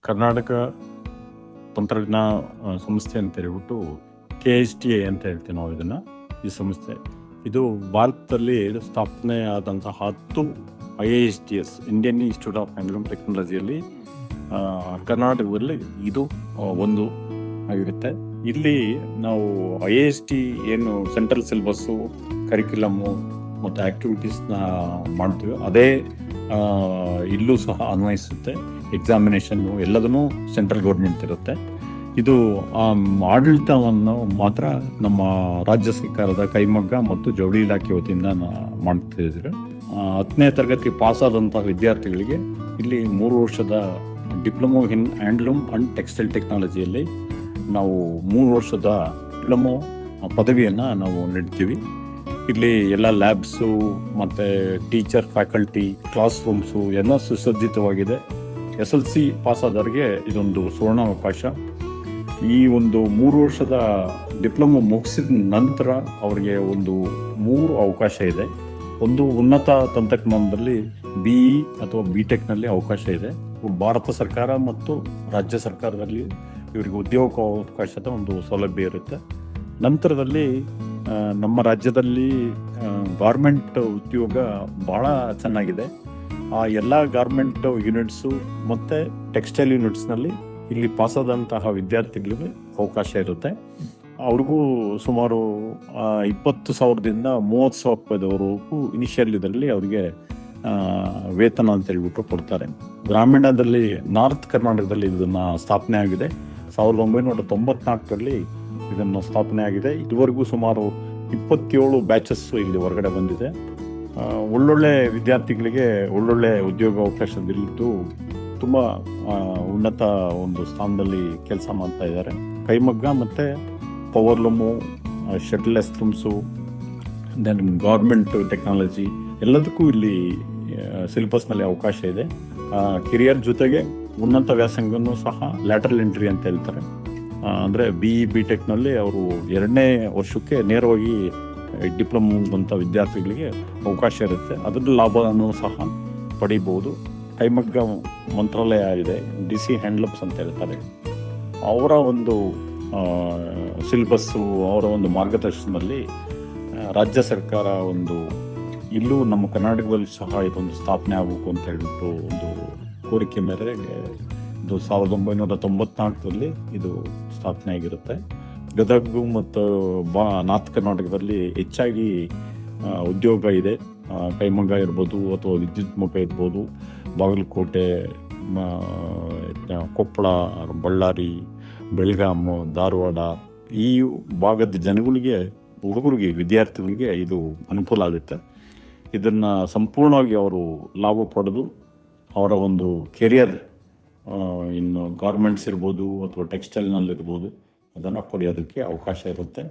ಕರ್ನಾಟಕ ತಂತ್ರಜ್ಞಾನ ಸಂಸ್ಥೆ ಅಂತ ಹೇಳ್ಬಿಟ್ಟು KSTA ಅಂತ ಹೇಳ್ತೀವಿ ನಾವು ಇದನ್ನು. ಈ ಸಂಸ್ಥೆ ಇದು ಭಾರತದಲ್ಲಿ ಸ್ಥಾಪನೆ ಆದಂತಹ 10 IISTS Indian institute of handloom ಟೆಕ್ನಾಲಜಿಯಲ್ಲಿ ಕರ್ನಾಟಕದಲ್ಲಿ ಇದು ಒಂದು ಆಗಿರುತ್ತೆ. ಇಲ್ಲಿ ನಾವು IIST ಏನು ಸೆಂಟ್ರಲ್ ಸಿಲೆಬಸ್ಸು, ಕರಿಕ್ಯುಲಮ್ಮು ಮತ್ತು ಆ್ಯಕ್ಟಿವಿಟೀಸ್ನ ಮಾಡ್ತೀವಿ, ಅದೇ ಇಲ್ಲೂ ಸಹ ಅನ್ವಯಿಸುತ್ತೆ. ಎಕ್ಸಾಮಿನೇಷನ್ನು ಎಲ್ಲದನ್ನೂ ಸೆಂಟ್ರಲ್ ಗೌರ್ಮೆಂಟ್ ಇರುತ್ತೆ. ಇದು ಆಡಳಿತವನ್ನು ಮಾತ್ರ ನಮ್ಮ ರಾಜ್ಯ ಸರ್ಕಾರದ ಕೈಮಗ್ಗ ಮತ್ತು ಜವಳಿ ಇಲಾಖೆ ವತಿಯಿಂದ ಮಾಡ್ತಿದ್ರು. 10ನೇ ತರಗತಿ ಪಾಸಾದಂಥ ವಿದ್ಯಾರ್ಥಿಗಳಿಗೆ ಇಲ್ಲಿ 3 ವರ್ಷದ diploma in handloom and textile ಟೆಕ್ನಾಲಜಿಯಲ್ಲಿ ನಾವು 3 ವರ್ಷದ ಡಿಪ್ಲೊಮೊ ಪದವಿಯನ್ನು ನಾವು ನೀಡ್ತೀವಿ. ಇಲ್ಲಿ ಎಲ್ಲ ಲ್ಯಾಬ್ಸು ಮತ್ತು ಟೀಚರ್, ಫ್ಯಾಕಲ್ಟಿ, ಕ್ಲಾಸ್ ರೂಮ್ಸು ಎಲ್ಲ ಸುಸಜ್ಜಿತವಾಗಿದೆ. SLC ಪಾಸಾದವರಿಗೆ ಇದೊಂದು ಸುವರ್ಣಾವಕಾಶ. ಈ ಒಂದು 3 ವರ್ಷದ ಡಿಪ್ಲೊಮೊ ಮುಗಿಸಿದ ನಂತರ ಅವರಿಗೆ ಒಂದು 3 ಅವಕಾಶ ಇದೆ. ಒಂದು ಉನ್ನತ ತಂತ್ರಜ್ಞಾನದಲ್ಲಿ BE ಅಥವಾ BTechನಲ್ಲಿ ಅವಕಾಶ ಇದೆ. ಭಾರತ ಸರ್ಕಾರ ಮತ್ತು ರಾಜ್ಯ ಸರ್ಕಾರದಲ್ಲಿ ಇವರಿಗೆ ಉದ್ಯೋಗಾವಕಾಶದ ಒಂದು ಸೌಲಭ್ಯ ಇರುತ್ತೆ. ನಂತರದಲ್ಲಿ ನಮ್ಮ ರಾಜ್ಯದಲ್ಲಿ ಗಾರ್ಮೆಂಟ್ ಉದ್ಯೋಗ ಭಾಳ ಚೆನ್ನಾಗಿದೆ. ಆ ಎಲ್ಲ ಗಾರ್ಮೆಂಟ್ ಯೂನಿಟ್ಸು ಮತ್ತು ಟೆಕ್ಸ್ಟೈಲ್ ಯೂನಿಟ್ಸ್ನಲ್ಲಿ ಇಲ್ಲಿ ಪಾಸಾದಂತಹ ವಿದ್ಯಾರ್ಥಿಗಳಿಗೆ ಅವಕಾಶ ಇರುತ್ತೆ. ಅವ್ರಿಗೂ ಸುಮಾರು 20,000ದಿಂದ 30,000 ರೂಪಾಯಿದವರೆಗೂ ಇನಿಷಿಯಲ್ ಇದರಲ್ಲಿ ಅವರಿಗೆ ವೇತನ ಅಂತ ಹೇಳ್ಬಿಟ್ಟು ಕೊಡ್ತಾರೆ. ಗ್ರಾಮೀಣದಲ್ಲಿ ನಾರ್ತ್ ಕರ್ನಾಟಕದಲ್ಲಿ ಇದನ್ನು ಸ್ಥಾಪನೆ ಆಗಿದೆ. 1994ರಲ್ಲಿ ಇದನ್ನು ಸ್ಥಾಪನೆ ಆಗಿದೆ. ಇದುವರೆಗೂ ಸುಮಾರು 27 ಬ್ಯಾಚಸ್ಸು ಇಲ್ಲಿ ಹೊರಗಡೆ ಬಂದಿದೆ. ಒಳ್ಳೊಳ್ಳೆ ವಿದ್ಯಾರ್ಥಿಗಳಿಗೆ ಒಳ್ಳೊಳ್ಳೆ ಉದ್ಯೋಗಾವಕಾಶದಲ್ಲಿದ್ದು ತುಂಬ ಉನ್ನತ ಒಂದು ಸ್ಥಾನದಲ್ಲಿ ಕೆಲಸ ಮಾಡ್ತಾ ಇದ್ದಾರೆ. ಕೈಮಗ್ಗ ಮತ್ತು ಪವರ್ಲೂಮು, ಶಟ್ಲೆಸ್ ಲೂಮ್ಸು, ದೆನ್ ಗೌರ್ಮೆಂಟ್ ಟೆಕ್ನಾಲಜಿ ಎಲ್ಲದಕ್ಕೂ ಇಲ್ಲಿ ಸಿಲೆಬಸ್ನಲ್ಲಿ ಅವಕಾಶ ಇದೆ. ಕಿರಿಯರ್ ಜೊತೆಗೆ ಉನ್ನತ ವ್ಯಾಸಂಗನೂ ಸಹ ಲ್ಯಾಟರಲ್ ಎಂಟ್ರಿ ಅಂತ ಹೇಳ್ತಾರೆ. ಅಂದರೆ BE BTechನಲ್ಲಿ ಅವರು 2ನೇ ವರ್ಷಕ್ಕೆ ನೇರವಾಗಿ ಡಿಪ್ಲೊಮೊ ಬಂತ ವಿದ್ಯಾರ್ಥಿಗಳಿಗೆ ಅವಕಾಶ ಇರುತ್ತೆ. ಅದರ ಲಾಭವನ್ನು ಸಹ ಪಡಿಬೋದು. ಕೈಮಗ್ಗ ಮಂತ್ರಾಲಯ ಇದೆ, DC ಹ್ಯಾಂಡ್ಲೂಮ್ಸ್ ಅಂತ ಹೇಳ್ತಾರೆ. ಅವರ ಒಂದು ಸಿಲೆಬಸ್ಸು, ಅವರ ಒಂದು ಮಾರ್ಗದರ್ಶನದಲ್ಲಿ ರಾಜ್ಯ ಸರ್ಕಾರ ಒಂದು ಇಲ್ಲೂ ನಮ್ಮ ಕರ್ನಾಟಕದಲ್ಲಿ ಸಹ ಇದೊಂದು ಸ್ಥಾಪನೆ ಆಗಬೇಕು ಅಂತ ಹೇಳ್ಬಿಟ್ಟು ಒಂದು ಕೋರಿಕೆ ಮೇರೆಗೆ ಇದು 1994ರಲ್ಲಿ ಇದು ಸ್ಥಾಪನೆ ಆಗಿರುತ್ತೆ. ಗದಗ ಮತ್ತು ನಾರ್ತ್ ಕರ್ನಾಟಕದಲ್ಲಿ ಹೆಚ್ಚಾಗಿ ಉದ್ಯೋಗ ಇದೆ. ಕೈಮಗ್ಗ ಇರ್ಬೋದು ಅಥವಾ ವಿದ್ಯುತ್ ಮುಖ ಇರ್ಬೋದು. ಬಾಗಲಕೋಟೆ, ಕೊಪ್ಪಳ, ಬಳ್ಳಾರಿ, ಬೆಳಗಾಂ, ಧಾರವಾಡ ಈ ಭಾಗದ ಜನಗಳಿಗೆ, ಹುಡುಗರಿಗೆ, ವಿದ್ಯಾರ್ಥಿಗಳಿಗೆ ಇದು ಅನುಕೂಲ ಆಗುತ್ತೆ. ಇದನ್ನು ಸಂಪೂರ್ಣವಾಗಿ ಅವರು ಲಾಭ ಪಡೆದು ಅವರ ಒಂದು ಕೆರಿಯರ್ ಇನ್ನು ಗಾರ್ಮೆಂಟ್ಸ್ ಇರ್ಬೋದು ಅಥವಾ ಟೆಕ್ಸ್ಟೈಲ್ನಲ್ಲಿರ್ಬೋದು ಅದನ್ನು ಪಡೆಯೋದಕ್ಕೆ ಅವಕಾಶ ಇರುತ್ತೆ.